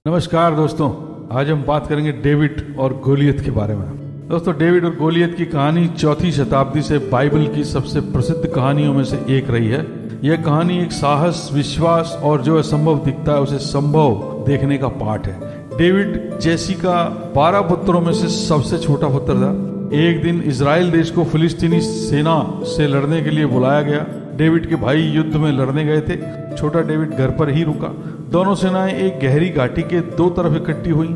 नमस्कार दोस्तों, आज हम बात करेंगे डेविड और गोलियत के बारे में। दोस्तों, डेविड और गोलियत की कहानी 4वीं शताब्दी से बाइबल की सबसे प्रसिद्ध कहानियों में से एक रही है। यह कहानी एक साहस, विश्वास और जो असंभव दिखता है उसे संभव देखने का पाठ है। डेविड जेसी का 12 पुत्रों में से सबसे छोटा पुत्र था। एक दिन इजराइल देश को फिलिस्तीनी सेना से लड़ने के लिए बुलाया गया। डेविड के भाई युद्ध में लड़ने गए थे। छोटा डेविड घर पर ही रुका। दोनों सेनाएं एक गहरी घाटी के दो तरफ इकट्ठी हुई।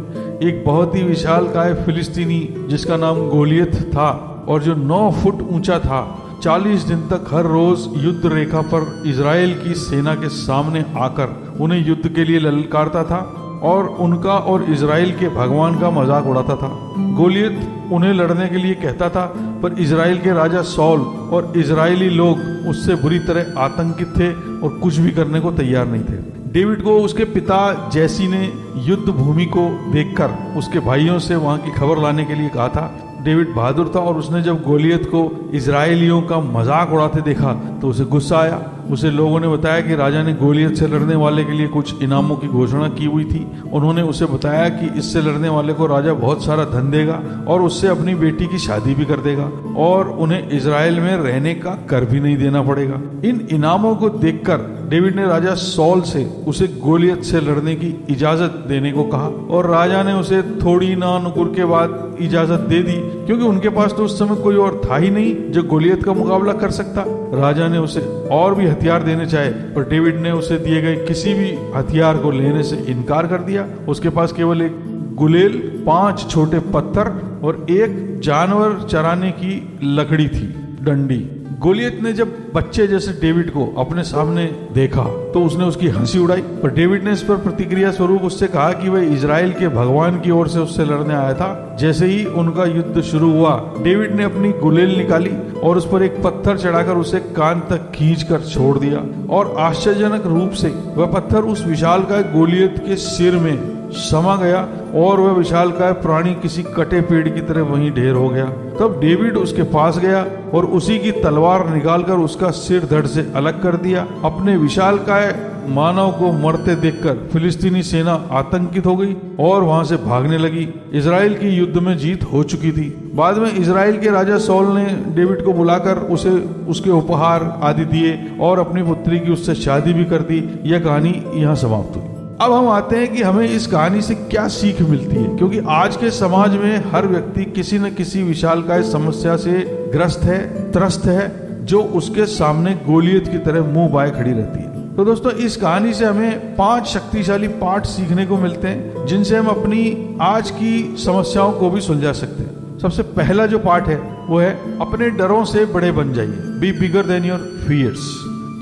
एक बहुत ही विशालकाय फिलिस्तीनी जिसका नाम गोलियत था और जो 9 फुट ऊंचा था, 40 दिन तक हर रोज युद्ध रेखा पर इजराइल की सेना के सामने आकर उन्हें युद्ध के लिए ललकारता था और उनका और इजराइल के भगवान का मजाक उड़ाता था। गोलियत उन्हें लड़ने के लिए कहता था, पर इजराइल के राजा सौल और इजरायली लोग उससे बुरी तरह आतंकित थे और कुछ भी करने को तैयार नहीं थे। डेविड को उसके पिता जैसी ने युद्ध भूमि को देखकर उसके भाइयों से वहां की खबर लाने के लिए कहा था। डेविड बहादुर था और उसने जब गोलियत को इजरायलियों का मजाक उड़ाते देखा तो उसे गुस्सा आया। उसे लोगों ने बताया कि राजा ने गोलियत से लड़ने वाले के लिए कुछ इनामों की घोषणा की हुई थी। उन्होंने उसे बताया कि इससे लड़ने वाले को राजा बहुत सारा धन देगा और उससे अपनी बेटी की शादी भी कर देगा और उन्हें इजराइल में रहने का कर भी नहीं देना पड़ेगा। इन इनामों को देखकर डेविड ने राजा सौल से उसे गोलियत से लड़ने की इजाजत देने को कहा और राजा ने उसे थोड़ी नानुकुर के बाद इजाजत दे दी, क्योंकि उनके पास तो उस समय कोई और था ही नहीं जो गोलियत का मुकाबला कर सकता। राजा ने उसे और भी हथियार देने चाहे, पर डेविड ने उसे दिए गए किसी भी हथियार को लेने से इनकार कर दिया। उसके पास केवल एक गुलेल, 5 छोटे पत्थर और एक जानवर चराने की लकड़ी थी, डंडी। गोलियत ने जब बच्चे जैसे डेविड को अपने सामने देखा तो उसने उसकी हंसी उड़ाई, पर डेविड ने इस पर प्रतिक्रिया स्वरूप उससे कहा कि वह इजराइल के भगवान की ओर से उससे लड़ने आया था। जैसे ही उनका युद्ध शुरू हुआ, डेविड ने अपनी गुलेल निकाली और उस पर एक पत्थर चढ़ाकर उसे कान तक खींचकर छोड़ दिया और आश्चर्यजनक रूप से वह पत्थर उस विशालकाय गोलियत के सिर में समा गया और वह विशालकाय प्राणी किसी कटे पेड़ की तरह वहीं ढेर हो गया। तब डेविड उसके पास गया और उसी की तलवार निकालकर उसका सिर धड़ से अलग कर दिया। अपने विशालकाय मानव को मरते देखकर फिलिस्तीनी सेना आतंकित हो गई और वहां से भागने लगी। इजराइल की युद्ध में जीत हो चुकी थी। बाद में इजराइल के राजा सौल ने डेविड को बुलाकर उसे उसके उपहार आदि दिए और अपनी पुत्री की उससे शादी भी कर दी। यह कहानी यहाँ समाप्त हुई। अब हम आते हैं कि हमें इस कहानी से क्या सीख मिलती है, क्योंकि आज के समाज में हर व्यक्ति किसी न किसी विशालकाय समस्या से ग्रस्त है, त्रस्त है, जो उसके सामने गोलियत की तरह मुंह बाए खड़ी रहती है। तो दोस्तों, इस कहानी से हमें 5 शक्तिशाली पाठ सीखने को मिलते हैं, जिनसे हम अपनी आज की समस्याओं को भी सुलझा सकते हैं। सबसे पहला जो पाठ है वो है, अपने डरों से बड़े बन जाइए। Be bigger than your fears.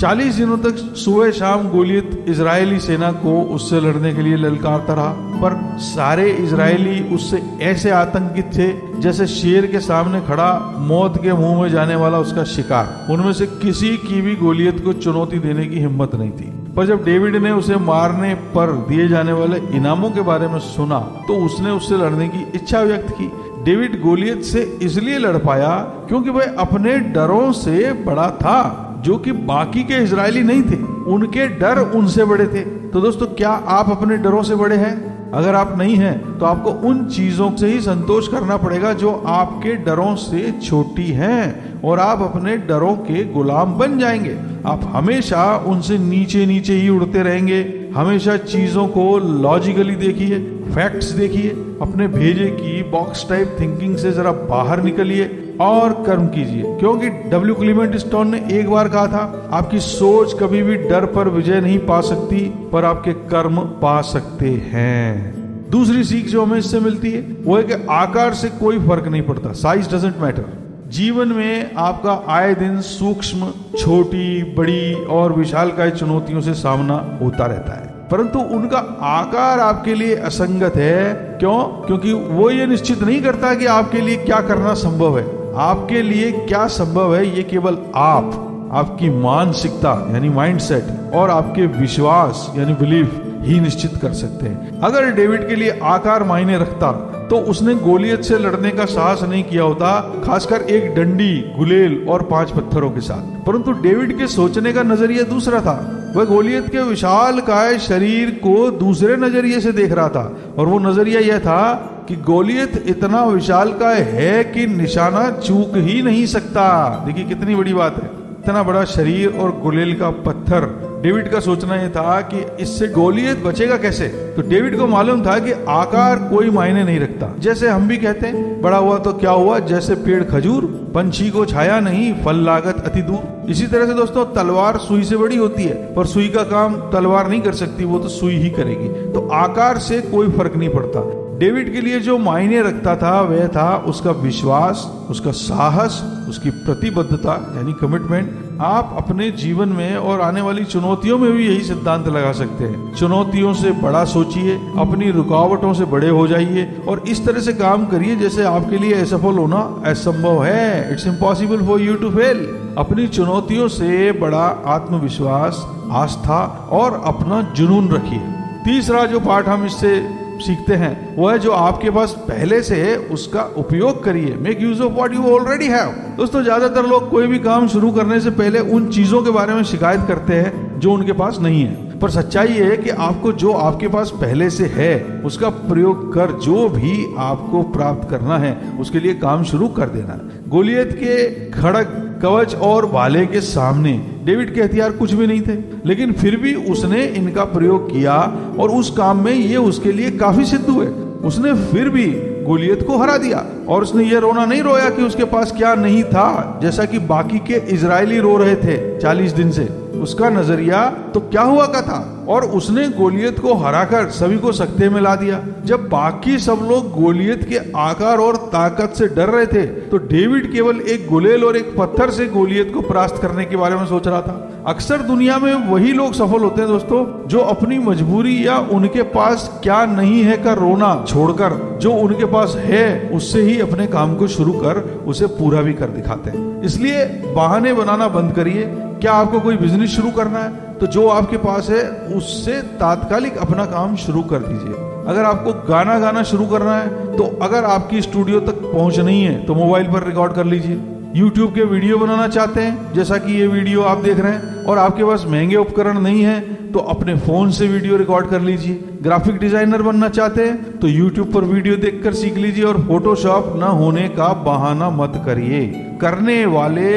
40 दिनों तक सुबह शाम गोलियत इजरायली सेना को उससे लड़ने के लिए ललकारता रहा, पर सारे इजरायली उससे ऐसे आतंकित थे जैसे शेर के सामने खड़ा मौत के मुंह में जाने वाला उसका शिकार। उनमें से किसी की भी गोलियत को चुनौती देने की हिम्मत नहीं थी। पर जब डेविड ने उसे मारने पर दिए जाने वाले इनामों के बारे में सुना तो उसने उससे लड़ने की इच्छा व्यक्त की। डेविड गोलियत से इसलिए लड़ पाया क्योंकि वह अपने डरों से बड़ा था, जो कि बाकी के इजरायली नहीं थे। उनके डर उनसे बड़े थे। तो दोस्तों, क्या आप अपने डरों से बड़े हैं? अगर आप नहीं हैं तो आपको उन चीजों से ही संतोष करना पड़ेगा जो आपके डरों से छोटी हैं, और आप अपने डरों के गुलाम बन जाएंगे। आप हमेशा उनसे नीचे नीचे ही उड़ते रहेंगे। हमेशा चीजों को लॉजिकली देखिए, फैक्ट्स देखिए, अपने भेजे की बॉक्स टाइप थिंकिंग से जरा बाहर निकलिए और कर्म कीजिए। क्योंकि डब्ल्यू क्लीमेंट स्टोन ने एक बार कहा था, आपकी सोच कभी भी डर पर विजय नहीं पा सकती, पर आपके कर्म पा सकते हैं। दूसरी सीख जो हमें इससे मिलती है वो है कि आकार से कोई फर्क नहीं पड़ता। Size doesn't matter. जीवन में आपका आए दिन सूक्ष्म, छोटी, बड़ी और विशालकाय चुनौतियों से सामना होता रहता है, परंतु उनका आकार आपके लिए असंगत है। क्यों? क्योंकि वो ये निश्चित नहीं करता कि आपके लिए क्या करना संभव है। आपके लिए क्या संभव है ये केवल आपकी मानसिकता यानी माइंडसेट और आपके विश्वास यानी बिलीफ ही निश्चित कर सकते हैं। अगर डेविड के लिए आकार मायने रखता तो उसने गोलियत से लड़ने का साहस नहीं किया होता, खासकर एक डंडी, गुलेल और 5 पत्थरों के साथ। परंतु डेविड के सोचने का नजरिया दूसरा था। वह गोलियत के विशालकाय शरीर को दूसरे नजरिए से देख रहा था, और वो नजरिया यह था कि गोलियत इतना विशालकाय है कि निशाना चूक ही नहीं सकता। देखिए कितनी बड़ी बात है, इतना बड़ा शरीर और गुलेल का पत्थर। डेविड का सोचना यह था कि इससे गोलियत बचेगा कैसे। तो डेविड को मालूम था कि आकार कोई मायने नहीं रखता। जैसे हम भी कहते हैं बड़ा हुआ तो क्या हुआ, जैसे पेड़ खजूर, पंछी को छाया नहीं, फल लागत अति दूर। इसी तरह से दोस्तों तलवार सुई से बड़ी होती है, पर सुई का काम तलवार नहीं कर सकती, वो तो सुई ही करेगी। तो आकार से कोई फर्क नहीं पड़ता। डेविड के लिए जो मायने रखता था वह था उसका विश्वास, उसका साहस, उसकी प्रतिबद्धता यानी कमिटमेंट। आप अपने जीवन में और आने वाली चुनौतियों में भी यही सिद्धांत लगा सकते हैं। चुनौतियों से बड़ा सोचिए, अपनी रुकावटों से बड़े हो जाइए और इस तरह से काम करिए जैसे आपके लिए असफल होना असंभव है। It's impossible for you to fail. अपनी चुनौतियों से बड़ा आत्मविश्वास, आस्था और अपना जुनून रखिए। तीसरा जो पाठ हम इससे सीखते हैं वो है जो आपके पास पहले से है उसका उपयोग करिए। Make use of what you already have. दोस्तों ज्यादातर लोग कोई भी काम शुरू करने से पहले उन चीजों के बारे में शिकायत करते हैं जो उनके पास नहीं है, पर सच्चाई ये है कि आपको जो आपके पास पहले से है उसका प्रयोग कर जो भी आपको प्राप्त करना है उसके लिए काम शुरू कर देना। गोलियत के खड़ग, कवच और भाले के सामने डेविड के हथियार कुछ भी नहीं थे, लेकिन फिर भी उसने इनका प्रयोग किया और उस काम में ये उसके लिए काफी सिद्ध हुए। उसने फिर भी गोलियत को हरा दिया और उसने ये रोना नहीं रोया कि उसके पास क्या नहीं था, जैसा कि बाकी के इजरायली रो रहे थे 40 दिन से। उसका नजरिया तो क्या हुआ का था और उसने गोलियत को हराकर सभी को सकते में ला दिया। जब बाकी सब लोग गोलियत के आकार और ताकत से डर रहे थे तो डेविड केवल एक गुलेल और एक पत्थर से गोलियत को परास्त करने के बारे में सोच रहा था। अक्सर दुनिया में वही लोग सफल होते हैं दोस्तों जो अपनी मजबूरी या उनके पास क्या नहीं है का रोना छोड़कर जो उनके पास है उससे ही अपने काम को शुरू कर उसे पूरा भी कर दिखाते हैं। इसलिए बहाने बनाना बंद करिए। क्या आपको कोई बिजनेस शुरू करना है तो जो आपके पास है उससे तात्कालिक अपना काम शुरू कर दीजिए। अगर आपको गाना गाना शुरू करना है तो अगर आपकी स्टूडियो तक पहुंच नहीं है तो मोबाइल पर रिकॉर्ड कर लीजिए। YouTube के वीडियो बनाना चाहते हैं जैसा कि ये वीडियो आप देख रहे हैं और आपके पास महंगे उपकरण नहीं है तो अपने फोन से वीडियो रिकॉर्ड कर लीजिए। ग्राफिक डिजाइनर बनना चाहते हैं तो YouTube पर वीडियो देखकर सीख लीजिए और फोटोशॉप न होने का बहाना मत करिए। करने वाले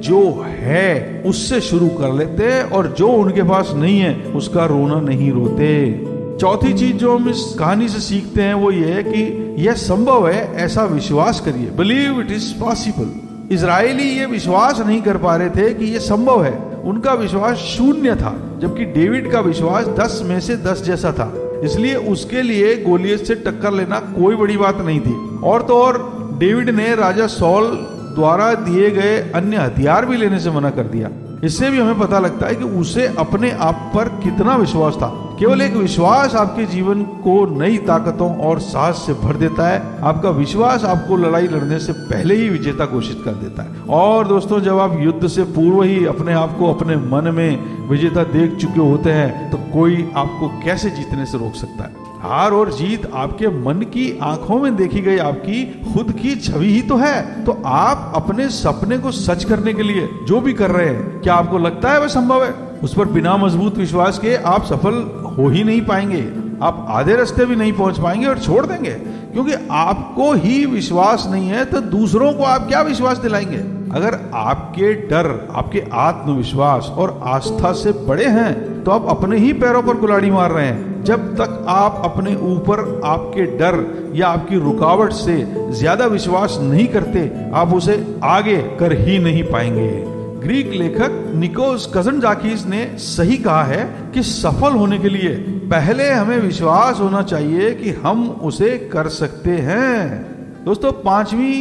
जो है उससे शुरू कर लेते हैं और जो उनके पास नहीं है उसका रोना नहीं रोते। चौथी चीज जो हम इस कहानी से सीखते हैं वो ये है कि यह संभव है, ऐसा विश्वास करिए। Believe it is possible. Israeli ये विश्वास नहीं कर पा रहे थे कि ये संभव है। उनका विश्वास शून्य था, जबकि डेविड का विश्वास 10 में से 10 जैसा था। इसलिए उसके लिए गोलियत से टक्कर लेना कोई बड़ी बात नहीं थी। और तो और डेविड ने राजा सॉल द्वारा दिए गए अन्य हथियार भी लेने से मना कर दिया। इससे भी हमें पता लगता है कि उसे अपने आप पर कितना विश्वास था। केवल एक विश्वास आपके जीवन को नई ताकतों और साहस से भर देता है। आपका विश्वास आपको लड़ाई लड़ने से पहले ही विजेता घोषित कर देता है। और दोस्तों जब आप युद्ध से पूर्व ही अपने आप को अपने मन में विजेता देख चुके होते हैं तो कोई आपको कैसे जीतने से रोक सकता है। हार और जीत आपके मन की आंखों में देखी गई आपकी खुद की छवि ही तो है। तो आप अपने सपने को सच करने के लिए जो भी कर रहे हैं, क्या आपको लगता है वह संभव है? उस पर बिना मजबूत विश्वास के आप सफल हो ही नहीं पाएंगे। आप आधे रास्ते भी नहीं पहुंच पाएंगे और छोड़ देंगे। क्योंकि आपको ही विश्वास नहीं है तो दूसरों को आप क्या विश्वास दिलाएंगे? अगर आपके डर, आपके आत्मविश्वास और आस्था से बड़े हैं तो आप अपने ही पैरों पर कुल्हाड़ी मार रहे हैं। जब तक आप अपने ऊपर आपके डर या आपकी रुकावट से ज्यादा विश्वास नहीं करते, आप उसे आगे कर ही नहीं पाएंगे। ग्रीक लेखक निकोस कज़नजाकिस ने सही कहा है कि सफल होने के लिए पहले हमें विश्वास होना चाहिए कि हम उसे कर सकते हैं। दोस्तों पांचवी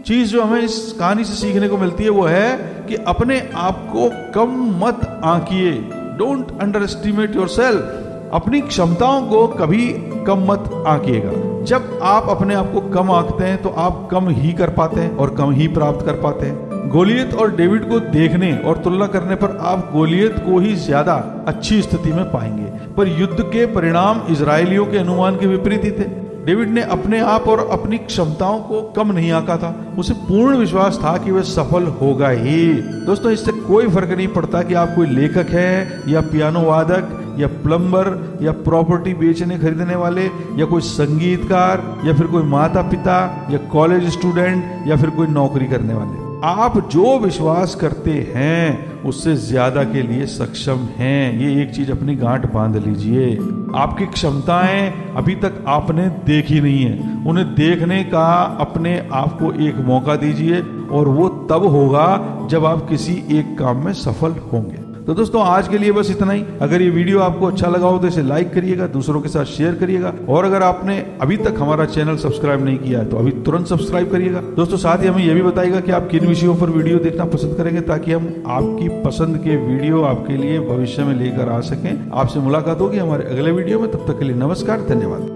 चीज जो हमें इस कहानी से सीखने को मिलती है वो है कि अपने आप को कम मत आंकिए। Don't underestimate yourself. अपनी क्षमताओं को कभी कम मत आंकिएगा। जब आप अपने आप को कम आंकते हैं तो आप कम ही कर पाते हैं और कम ही प्राप्त कर पाते हैं। गोलियत और डेविड को देखने और तुलना करने पर आप गोलियत को ही ज्यादा अच्छी स्थिति में पाएंगे, पर युद्ध के परिणाम इजरायलियों के अनुमान के विपरीत ही थे। डेविड ने अपने आप और अपनी क्षमताओं को कम नहीं आंका था। उसे पूर्ण विश्वास था कि वह सफल होगा ही। दोस्तों, इससे कोई फर्क नहीं पड़ता कि आप कोई लेखक है या पियानो वादक या प्लम्बर या प्रॉपर्टी बेचने खरीदने वाले या कोई संगीतकार या फिर कोई माता पिता या कॉलेज स्टूडेंट या फिर कोई नौकरी करने वाले। आप जो विश्वास करते हैं उससे ज्यादा के लिए सक्षम हैं। ये एक चीज अपनी गांठ बांध लीजिए। आपकी क्षमताएं अभी तक आपने देखी नहीं है, उन्हें देखने का अपने आप को एक मौका दीजिए और वो तब होगा जब आप किसी एक काम में सफल होंगे। तो दोस्तों, आज के लिए बस इतना ही। अगर ये वीडियो आपको अच्छा लगा हो तो इसे लाइक करिएगा, दूसरों के साथ शेयर करिएगा, और अगर आपने अभी तक हमारा चैनल सब्सक्राइब नहीं किया है तो अभी तुरंत सब्सक्राइब करिएगा। दोस्तों, साथ ही हमें यह भी बताइएगा कि आप किन विषयों पर वीडियो देखना पसंद करेंगे, ताकि हम आपकी पसंद के वीडियो आपके लिए भविष्य में लेकर आ सकें। आपसे मुलाकात होगी हमारे अगले वीडियो में। तब तक के लिए नमस्कार, धन्यवाद।